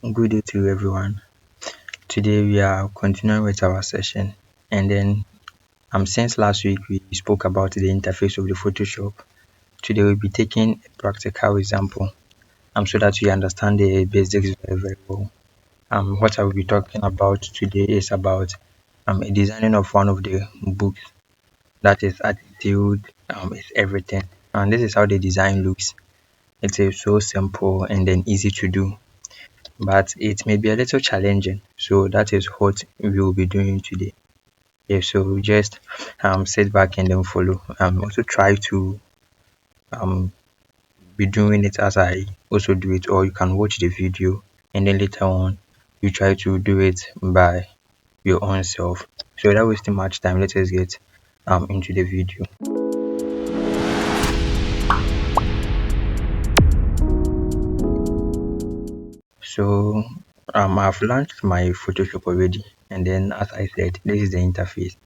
Good day to everyone. Today we are continuing with our session, and then since last week we spoke about the interface of the Photoshop. Today we'll be taking a practical example so that you understand the basics very very well. What I will be talking about today is about a designing of one of the books, that is Attitude is Everything, and this is how the design looks. It is so simple and then easy to do, but it may be a little challenging. So that is what we will be doing today. Yeah, so just sit back and then follow. Also try to um be doing it as I also do it, or you can watch the video and then later on you try to do it by your own self. So without wasting much time, let us get into the video. So I've launched my Photoshop already, and then as I said, this is the interface.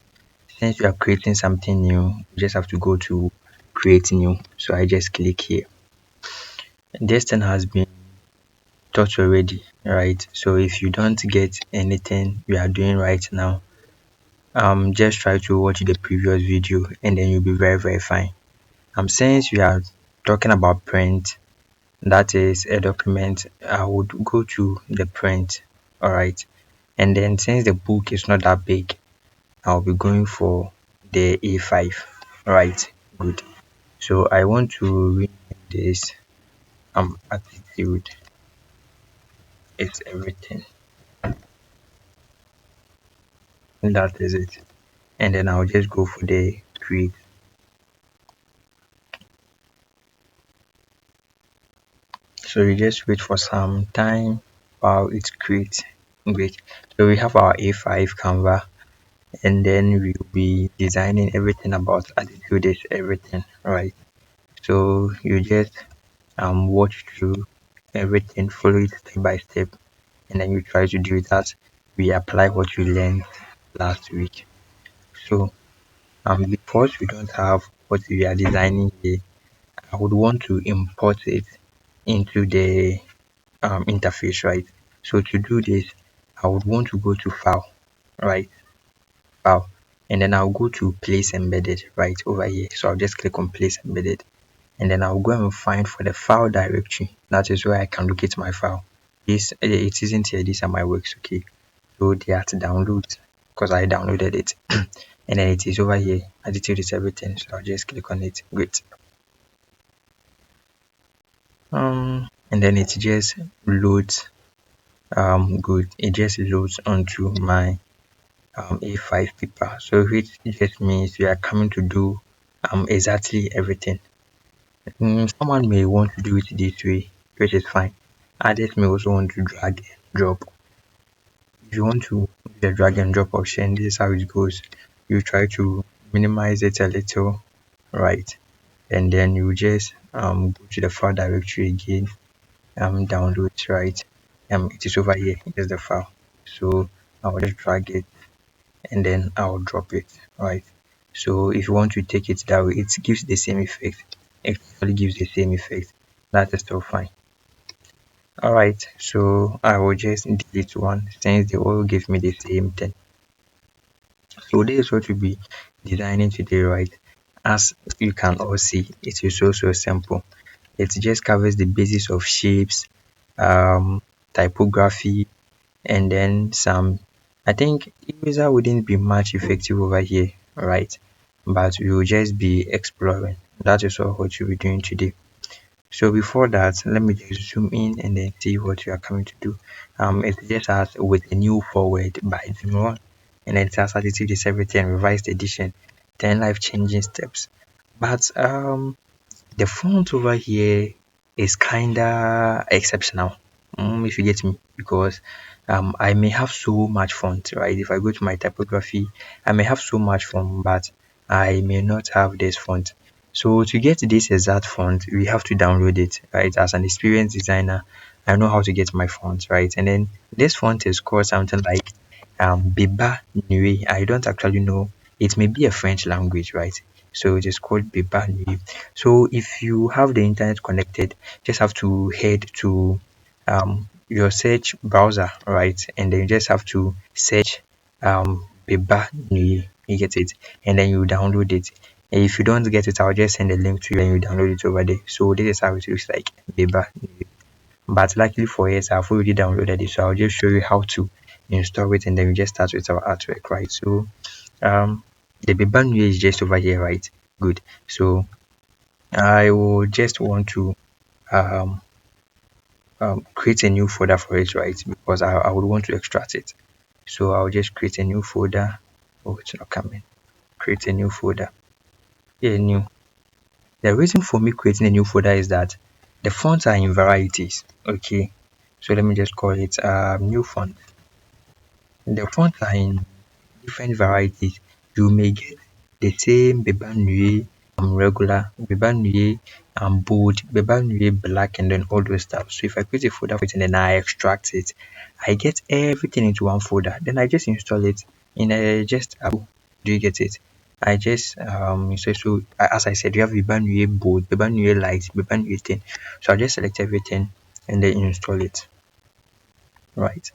Since you are creating something new, you just have to go to create new. So I just click here. This thing has been taught already, right? So if you don't get anything we are doing right now, just try to watch the previous video and then you'll be very very fine. Since we are talking about print, that is a document, I would go to the print, all right. And then since the book is not that big, I'll be going for the A5, right? Good. So I want to rename this Attitude is Everything. And that is it. And then I'll just go for the create. So you just wait for some time while it creates. Great. So we have our A5 Canva, and then we'll be designing everything about Attitude is Everything, right? So you just watch through everything, follow it step by step, and then you try to do it as we apply what you learned last week. So because we don't have what we are designing here, I would want to import it into the interface, right? So to do this, I would want to go to File, right? File, and then I'll go to Place Embedded right over here. So I'll just click on Place Embedded, and then I'll go and find for the file directory. That is where I can locate my file. This it isn't here. These are my works, okay? So they are to download because I downloaded it, and then it is over here. Attitude is Everything. So I'll just click on it. Great. And then it just loads. Good. It just loads onto my A5 paper. So which just means we are coming to do exactly everything. Someone may want to do it this way, which is fine. Others may also want to drag and drop. If you want to do the drag and drop option, this is how it goes. You try to minimize it a little, right? And then you just go to the file directory again, download, right? It is over here. Here's the file. So I'll just drag it and then I'll drop it, right? So if you want to take it that way, it gives the same effect. It actually gives the same effect. That is still fine. Alright, so I will just delete one since they all give me the same thing. So this is what we'll be designing today, right? As you can all see, it is so simple. It just covers the basis of shapes, typography, and then some. I think eraser wouldn't be much effective over here, right? But we will just be exploring. That is all what you'll be doing today. So before that, let me just zoom in and then see what you are coming to do. It just has with a new forward by Jim Rohn, and then it has Attitude is Everything revised edition, 10 life changing steps. But the font over here is kinda exceptional, if you get me, because I may have so much font, right? If I go to my typography, I may have so much font, but I may not have this font. So to get this exact font, we have to download it, right? As an experienced designer, I know how to get my font, right? And then this font is called something like Biba Nui. I don't actually know. It may be a French language, right? So it is called Biba Nui. So if you have the internet connected, just have to head to your search browser, right? And then you just have to search Beba Nuye. You get it, and then you download it. And if you don't get it, I'll just send a link to you and you download it over there. So this is how it looks like, Beba Nuye. But luckily for us, I've already downloaded it, so I'll just show you how to install it, and then we just start with our artwork, right? So the Beba Nuye is just over here, right? Good. So I will just want to um create a new folder for it, right? Because I would want to extract it. So I'll just create a new folder. Oh, it's not coming. Create a new folder. Yeah, new. The reason for me creating a new folder is that the fonts are in varieties. Okay. So let me just call it new font. The fonts are in different varieties. You may get the same Bebanue regular, Bebanue bold, Bebanue black, and then all those stuff. So if I create a folder for it and then I extract it, I get everything into one folder. Then I just install it in a just do you get it? I just so as I said, you have Bebanue bold, Bebanue light, Bebanue thin. So I just select everything and then install it. Right,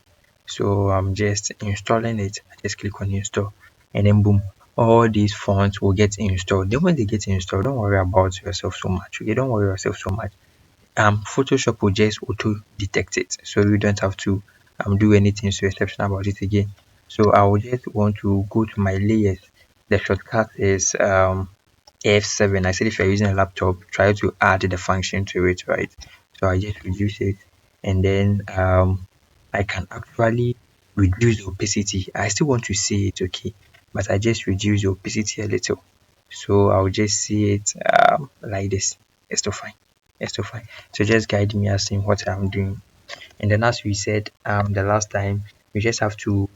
so I'm just installing it. I just click on install and then boom, all these fonts will get installed. Then when they get installed, don't worry about yourself so much. Okay, don't worry yourself so much. Photoshop will just auto detect it, so you don't have to do anything so exceptional about it again. So I will just want to go to my layers. The shortcut is F7. I said if you're using a laptop, try to add the function to it, right? So I just reduce it, and then I can actually reduce the opacity. I still want to see it, okay, but I just reduce the opacity a little. So I'll just see it like this. It's still fine. It's still fine. So just guide me as in what I'm doing. And then as we said the last time, we just have to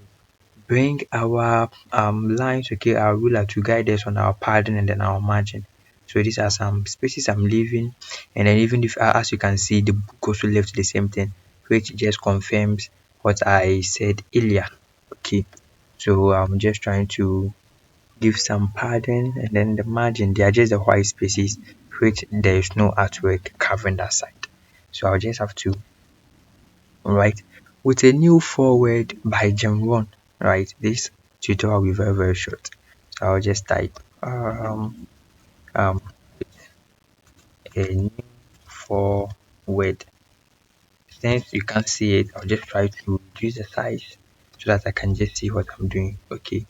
bring our lines, okay, our ruler to guide us on our padding and then our margin. So these are some spaces I'm leaving, and then even if as you can see, the book also left the same thing, which just confirms what I said earlier. Okay, so I'm just trying to give some padding, and then the margin, they are just the white spaces which there is no artwork covering that side. So I'll just have to right, with a new forward by Jim Ron, right? This tutorial will be very very short. So I'll just type um a new forward. Since you can't see it, I'll just try to reduce the size so that I can just see what I'm doing. Okay.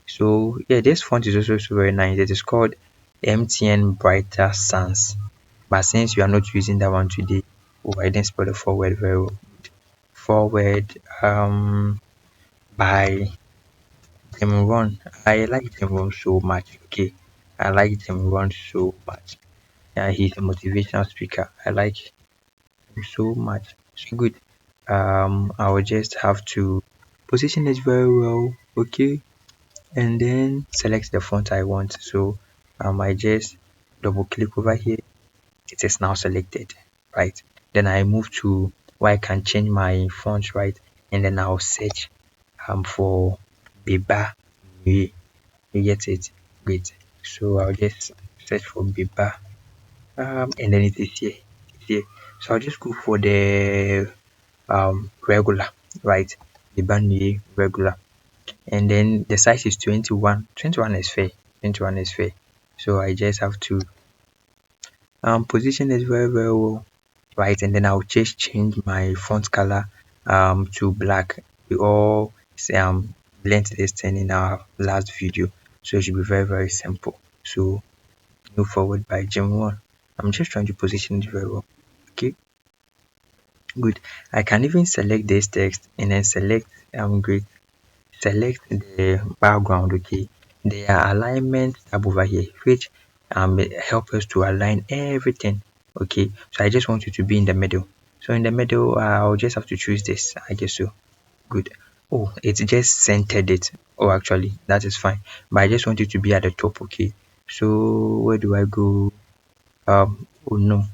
So yeah, this font is also very nice. It is called MTN Brighter Sans. But since you are not using that one today, oh, I didn't spell the forward very well. Forward by Tim Ron. I like Tim Ron so much. Okay, I like Tim Ron so much. Yeah, he's a motivational speaker. I like him so much. So good. I will just have to position it very well. Okay, and then select the font I want. So I just double click over here. It is now selected, right? Then I move to where I can change my font, right? And then I'll search for Beba Nuye. You get it? Great. So I'll just search for Biba and then it is here. It's here. So I'll just go for the regular, right? Biba Nuye regular. And then the size is 21. 21 is fair. 21 is fair. So I just have to position it very very well, right? And then I'll just change my font color to black. We all blend this thing in our last video, so it should be very very simple. So move forward by Jim 1. I'm just trying to position it very well. Okay, good. I can even select this text and then select great. Select the background. Okay, there are alignment tab over here which help us to align everything. Okay, so I just want you to be in the middle. So in the middle, I'll just have to choose this. I guess so. Good. Oh, it just centered it. Oh, actually, that is fine. But I just want you to be at the top. Okay. So where do I go? Oh no,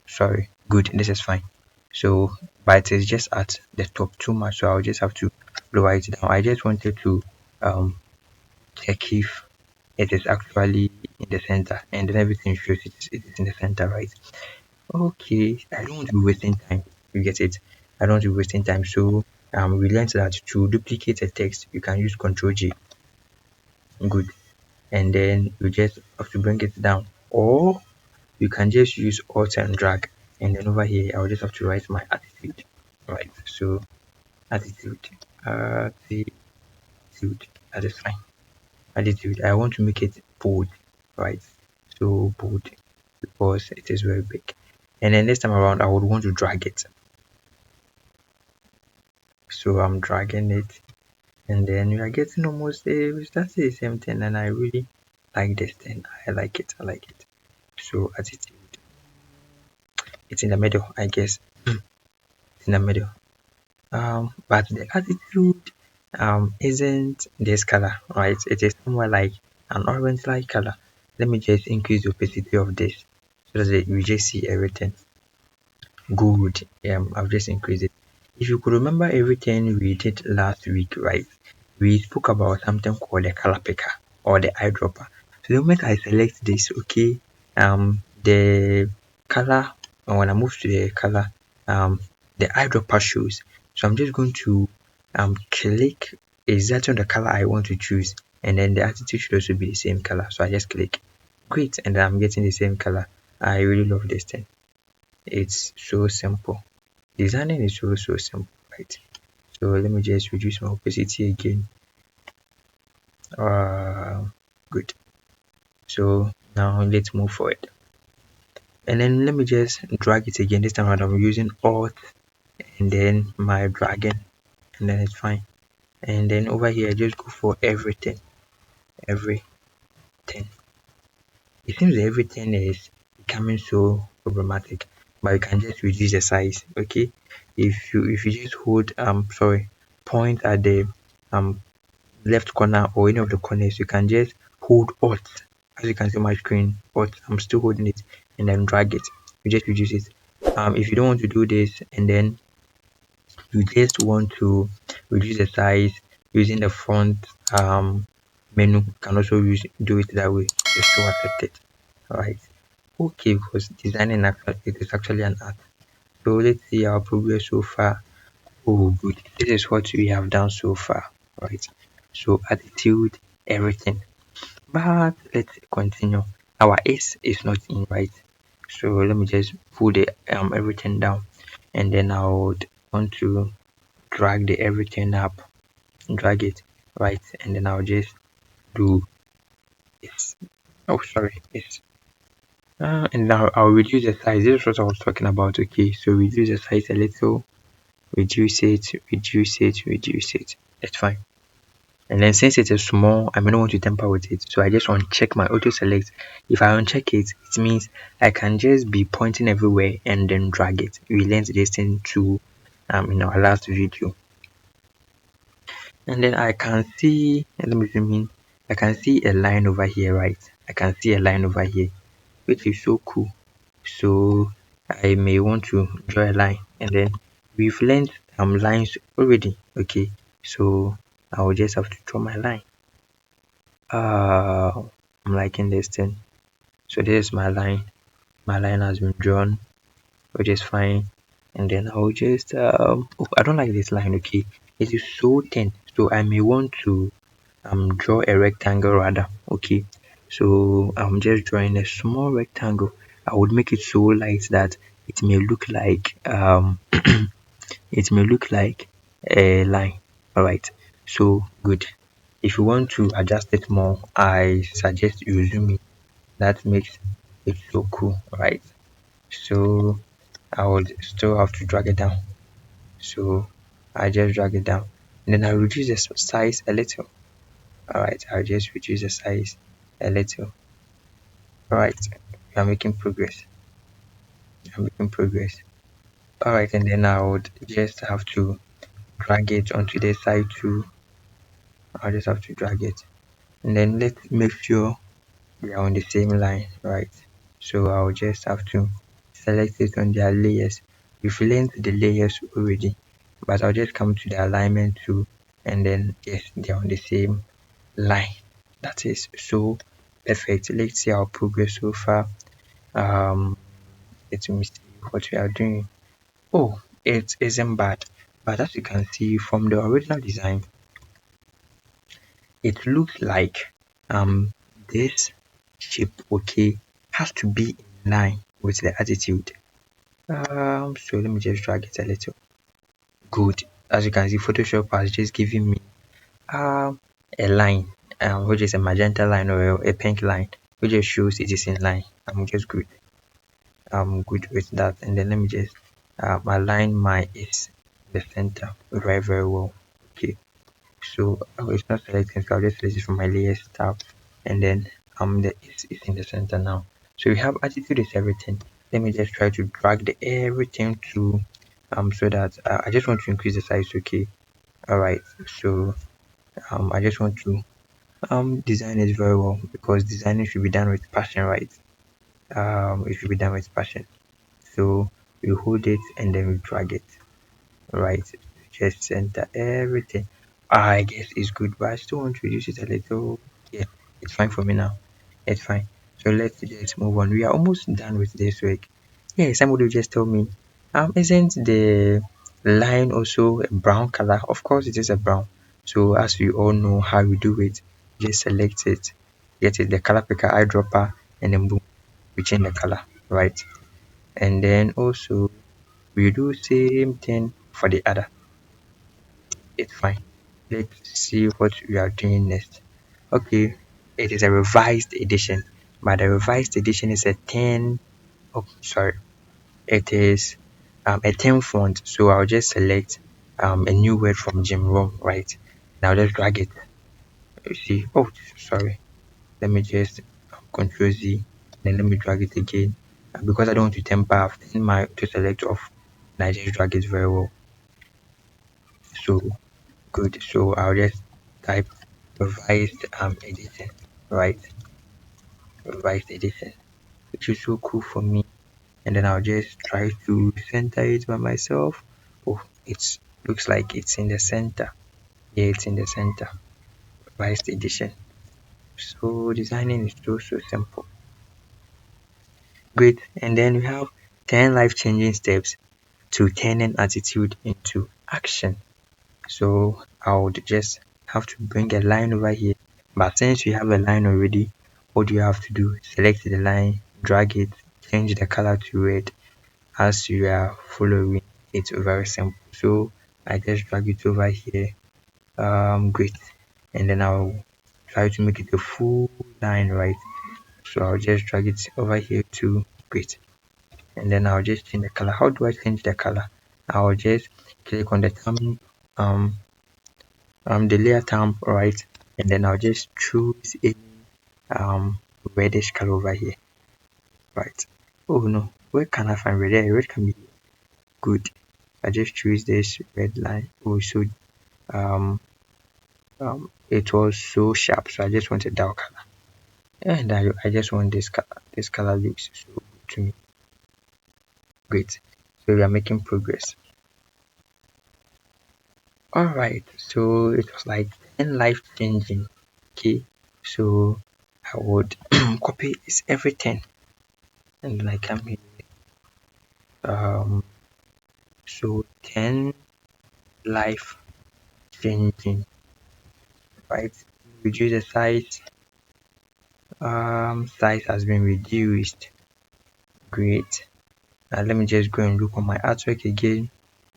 sorry. Good. This is fine. So, but it is just at the top too much. So I'll just have to lower it down. I just wanted to um check if it is actually in the center, and then everything shows it is in the center, right? Okay, I don't want to be wasting time. You get it? I don't want to be wasting time. So we learned that to duplicate a text, you can use Control J. Good. And then you just have to bring it down. Or you can just use Alt and drag. And then over here, I'll just have to write my attitude. Right. So attitude. Attitude. That is fine. Attitude. I want to make it bold. Right. So bold because it is very big. And then this time around, I would want to drag it. So I'm dragging it, and then we are getting almost that's the same thing. And I really like this thing. I like it. I like it. So attitude, it's in the middle, I guess. It's in the middle. But the attitude isn't this color, right? It is somewhere like an orange like color. Let me just increase the opacity of this so that we just see everything. Good. I've just increased it. If you could remember everything we did last week, right? We spoke about something called the color picker or the eyedropper. So the moment I select this, okay, the color, and when I move to the color, the eyedropper shows. So I'm just going to click exactly on the color I want to choose, and then the attitude should also be the same color. So I just click, great, and then I'm getting the same color. I really love this thing. It's so simple. Designing is so simple, right? So let me just reduce my opacity again. Good. So now let's move forward. And then let me just drag it again. This time around I'm using Alt and then my dragging, and then it's fine. And then over here just go for everything. Everything. It seems everything is becoming so problematic, but you can just reduce the size. Okay, if you just hold point at the um left corner or any of the corners, you can just hold Alt. As you can see on my screen, Alt, I'm still holding it, and then drag it. You just reduce it. If you don't want to do this, and then you just want to reduce the size using the front menu, you can also do it that way. Just to accept it. Alright. Okay, because designing it is actually an art. So let's see our progress so far. Oh, good. This is what we have done so far, right? So attitude, everything. But let's continue. Our S is not in, right? So let me just pull the everything down, and then I would want to drag the everything up, drag it right, and then I'll just do this. Oh, sorry, yes. And now I'll reduce the size. This is what I was talking about. Okay, so reduce the size a little, reduce it, reduce it, reduce it. It's fine. And then since it is small, I may not want to tamper with it. So I just uncheck my auto select. If I uncheck it, it means I can just be pointing everywhere and then drag it. We learned this thing to in our last video. And then I can see, let me zoom in. I can see a line over here, right? I can see a line over here, which is so cool. So I may want to draw a line, and then we've learned lines already. Okay, so I will just have to draw my line. I'm liking this thing. So this is my line. My line has been drawn, which is fine. And then I'll just oh, I don't like this line. Okay, it is so thin, so I may want to draw a rectangle rather. Okay, so I'm just drawing a small rectangle. I would make it so light that it may look like it may look like a line. All right, so good. If you want to adjust it more, I suggest you zoom in. That makes it so cool, right? So I would still have to drag it down. So I just drag it down, and then I reduce the size a little. All right, I'll just reduce the size a little. All right, we are making progress. I'm making progress. All right, and then I would just have to drag it onto the side too. I'll just have to drag it, and then let's make sure we are on the same line, right? So I'll just have to select it on their layers. We've learned the layers already, but I'll just come to the alignment too, and then yes, they're on the same line. That is so perfect. Let's see our progress so far. Um, let me see what we are doing. Oh, it isn't bad. But as you can see from the original design, it looks like um this shape, okay, has to be in line with the attitude. So let me just drag it a little. Good. As you can see, Photoshop has just given me a line, which is a magenta line or a pink line, which just shows it is in line. I'm just good. I'm good with that. And then let me just align my is the center very very well. Okay. So it's not selecting, so I'll just select it from my layers tab, and then the it's in the center now. So we have attitude is everything. Let me just try to drag the everything to so that I just want to increase the size. Okay. All right. So I just want to design it very well, because designing should be done with passion, right? It should be done with passion. So we hold it and then we drag it, right? Just center everything. I guess it's good, but I still want to reduce it a little. Yeah, it's fine for me now. It's fine. So let's just move on. We are almost done with this week. Yeah, somebody just told me, isn't the line also a brown color? Of course, it is a brown. So as we all know how we do it, just select it, get it, the color picker, eyedropper, and then boom, we change the color, right? And then also we do same thing for the other. It's fine. Let's see what we are doing next. Okay, it is a revised edition, but the revised edition is a 10. Oh, sorry, it is a 10 font. So I'll just select a new word from Jim Rohn, right? Now just drag it. You see, oh, sorry. Let me just Control Z, then let me drag it again. Because I don't want to temper, I've turned my to select off, and I just drag it very well. So good. So I'll just type revised edition, right? Revised edition, which is so cool for me. And then I'll just try to center it by myself. Oh, it looks like it's in the center. Yeah, it's in the center. Revised edition. So designing is so simple. Great. And then we have 10 life-changing steps to turning attitude into action. So I would just have to bring a line over here. But since we have a line already, what do you have to do? Select the line, drag it, change the color to red as you are following. It's very simple. So I just drag it over here. Great. And then I'll try to make it a full line, right? So I'll just drag it over here to great. And then I'll just change the color. How do I change the color? I'll just click on the thumb um the layer tab, right, and then I'll just choose a reddish color over here, right? Oh no, where can I find red? Yeah, red can be good. I just choose this red line. Oh, so um it was so sharp, so I just want a dark color, and I just want this color. This color looks so good to me. Great. So we are making progress. All right, so it was like 10 life changing. Okay, so I would copy this everything, and then I come here. Um, so 10 life changing, right? Reduce the size. Size has been reduced. Great. Now let me just go and look on my artwork again.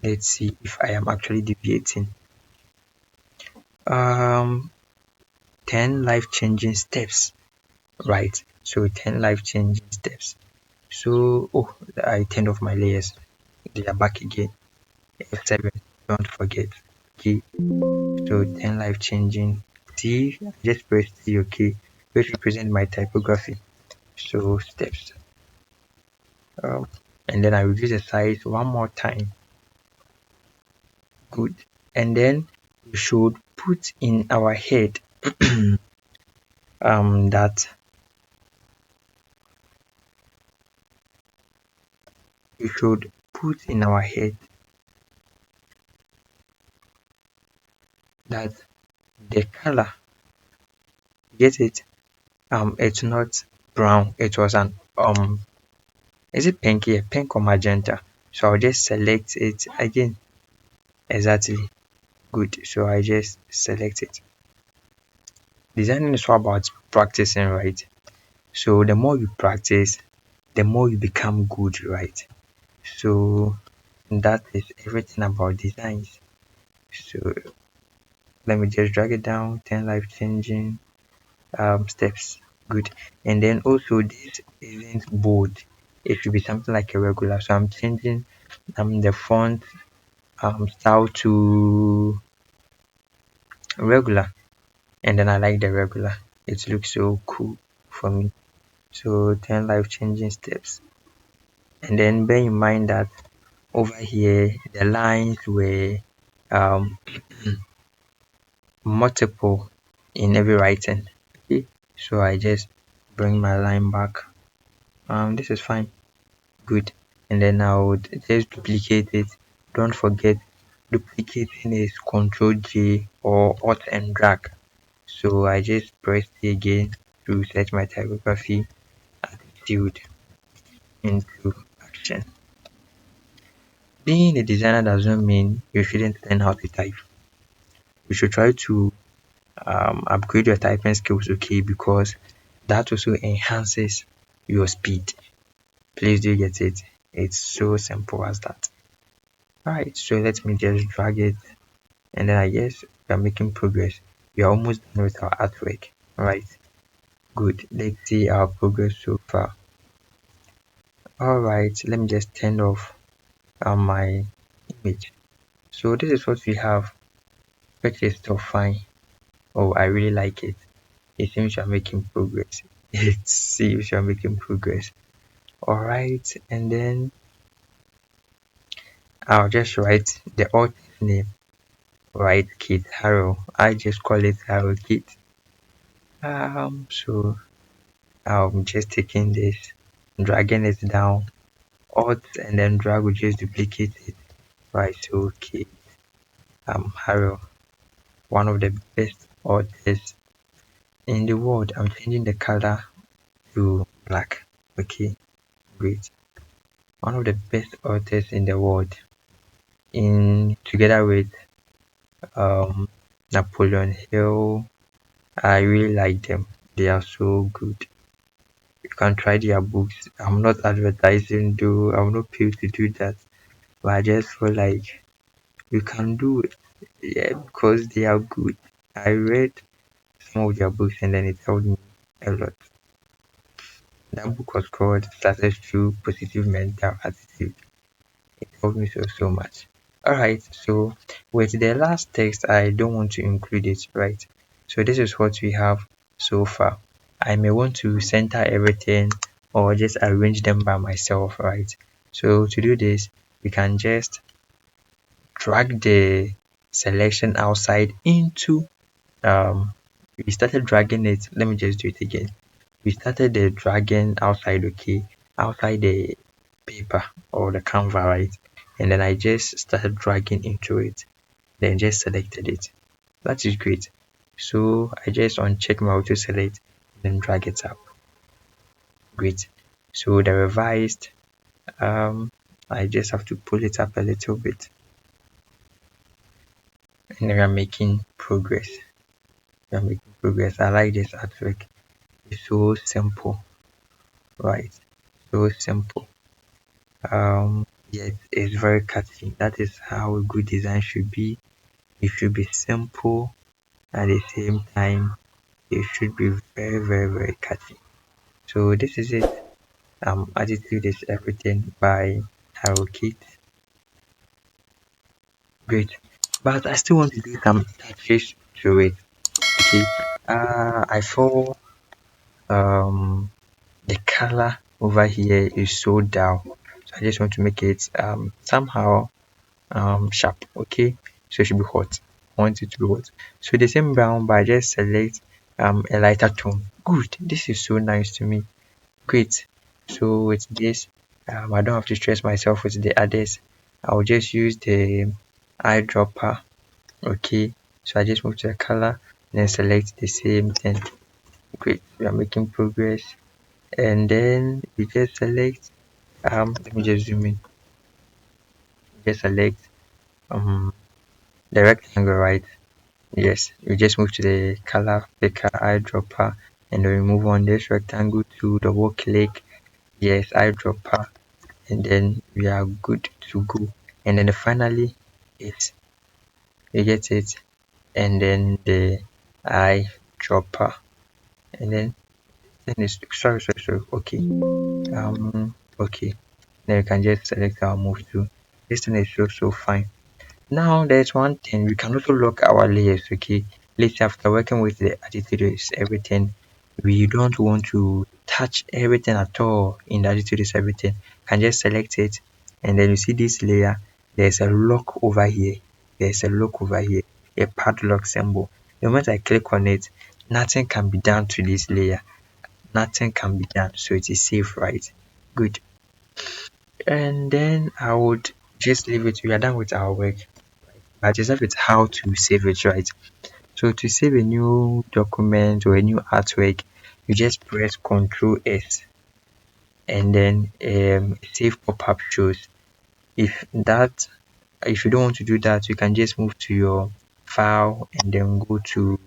Let's see if I am actually deviating. Um, 10 life changing steps, right? So 10 life changing steps. So, oh, I turned off my layers. They are back again. F7, don't forget. Okay, so 10 life changing. T, just press T, okay, which represent my typography. So, steps. And then I reduce the size one more time. Good. And then we should put in our head that we should put in our head that the color, get it, it's not brown, it was an is it pink here, pink or magenta? So I'll just select it again. Exactly. Good. So I just select it. Designing is all about practicing, right? So the more you practice, the more you become good, right? So that is everything about designs. So let me just drag it down. 10 life changing steps. Good. And then also this isn't bold. It should be something like a regular. So I'm changing the font style to regular, and then I like the regular. It looks so cool for me. So 10 life changing steps. And then bear in mind that over here the lines were um, multiple in every writing. Okay, so I just bring my line back. This is fine. Good. And then I would just duplicate it. Don't forget, duplicating is Ctrl J or Alt and drag. So I just press it again to set my typography attitude into action. Being a designer doesn't mean you shouldn't learn how to type. You should try to upgrade your typing skills, okay, because that also enhances your speed. Please do get it. It's so simple as that. Alright, so let me just drag it, and then I guess we are making progress. We are almost done with our artwork. Alright, good. Let's see our progress so far. Alright, let me just turn off my image. So this is what we have, which is still fine. Oh, I really like it. It seems you are making progress. It seems you are making progress. Alright, and then I'll just write the author's name. Right, Kit Harrow. I just call it Harrow Kit. So I'm just taking this, dragging it down, Alt, and then drag will just duplicate it. Right, so okay. Harrow, one of the best authors in the world. I'm changing the color to black. Okay, great. One of the best authors in the world. In together with um Napoleon Hill. I really like them. They are so good. You can try their books. I'm not advertising though. I'm not paid to do that. But I just feel like you can do it. Yeah, because they are good. I read some of their books and then it helped me a lot. That book was called Success Through Positive Mental Attitude. It helped me so much. Alright, so with the last text, I don't want to include it, right? So this is what we have so far. I may want to center everything or just arrange them by myself, right? So to do this, we can just drag the selection outside into we started dragging it. Let me just do it again. We started the dragging outside, okay, outside the paper or the canvas, right? And then I just started dragging into it, then just selected it. That is great. So I just uncheck my auto select, then drag it up. Great. So the revised, I just have to pull it up a little bit, and then we are making progress. We are making progress. I like this artwork. It's so simple, right? So simple. Yet it's very catchy. That is how a good design should be. It should be simple at the same time. It should be very catchy. So this is it. Attitude is everything by Harold Kate. Great. But I still want to do some touches to it. Okay. I saw the color over here is so dull. So I just want to make it somehow sharp. Okay. So it should be hot. I want it to be hot. So the same brown, but I just select a lighter tone. Good. This is so nice to me. Great. So with this, I don't have to stress myself with the others. I'll just use the eyedropper. Okay. So I just move to the color, then select the same thing. Great. We are making progress. And then we just select let me just zoom in. just select um the rectangle, right? Yes, you just move to the color picker eyedropper, and then we move on this rectangle to double click. Yes, eyedropper, and then we are good to go. And then finally, it's you get it, and then the eyedropper, and then it's sorry. Okay, okay. Then we can just select our move to. This thing is so fine. Now there's one thing we can also lock our layers, okay? Let's say after working with the attitudes, everything, we don't want to touch everything at all in the attitudes, everything. Can just select it, and then you see this layer, there's a lock over here. There's a lock over here, a padlock symbol. The moment I click on it, nothing can be done to this layer. Nothing can be done. So it is safe, right? Good. And then I would just leave it. We are done with our work. I just have it how to save it, right? So to save a new document or a new artwork, you just press Ctrl S, and then save pop-up shows. If you don't want to do that, you can just move to your file and then go to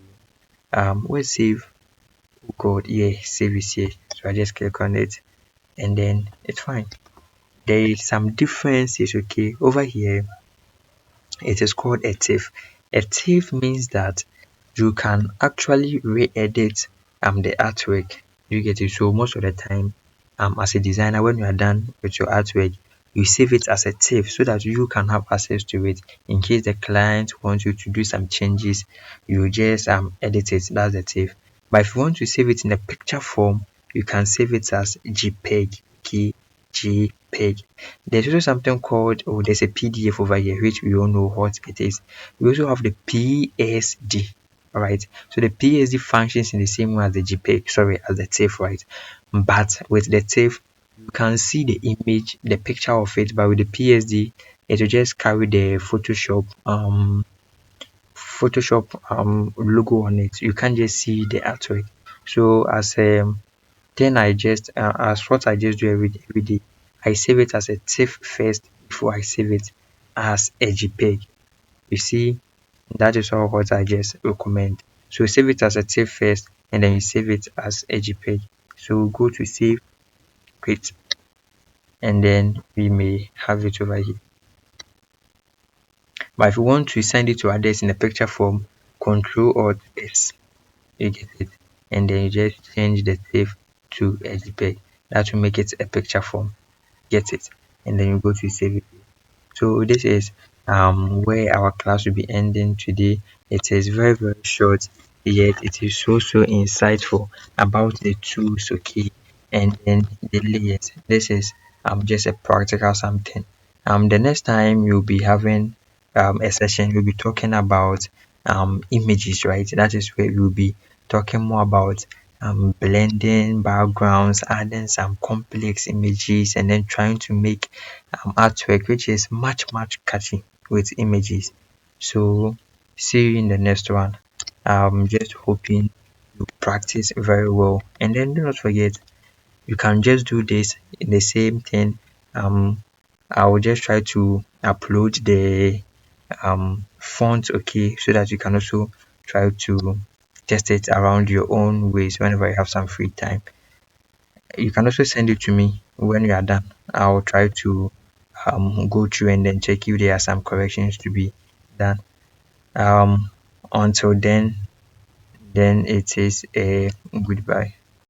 where save. Oh god, yeah, save is here. So I just click on it, and then it's fine. There is some differences, okay? Over here it is called a TIFF. A TIFF means that you can actually re-edit the artwork. You get it? So most of the time, as a designer, when you are done with your artwork, you save it as a TIFF so that you can have access to it. In case the client wants you to do some changes, you just edit it. That's the TIFF. But if you want to save it in a picture form, you can save it as JPEG. Okay, JPEG. There's also something called, oh, there's a PDF over here, which we all know what it is. We also have the PSD. All right, so the PSD functions in the same way as the JPEG, sorry, as the TIFF, right? But with the TIFF, you can see the image, the picture of it, but with the PSD, it will just carry the Photoshop logo on it. You can't just see the artwork. So as what I just do every day, I save it as a TIFF first before I save it as a JPEG. You see, that is all what I just recommend. So save it as a TIFF first, and then you save it as a JPEG. So go to save, create, and then we may have it over here. But if you want to send it to others in a picture form, Control Alt S, you get it, and then you just change the TIFF to a JPEG. That will make it a picture form. Get it, and then you go to save it. So this is where our class will be ending today. It is very short, yet it is so insightful about the tools, okay, and then the layers. This is just a practical something. The next time you'll be having a session, we'll be talking about images, right? That is where we'll be talking more about blending backgrounds, adding some complex images, and then trying to make artwork which is much catchy with images. So see you in the next one. I'm just hoping you practice very well, and then do not forget, you can just do this in the same thing. I will just try to upload the font, okay, so that you can also try to test it around your own ways whenever you have some free time. You can also send it to me when you are done. I'll try to go through and then check if there are some corrections to be done. Until then it is a goodbye.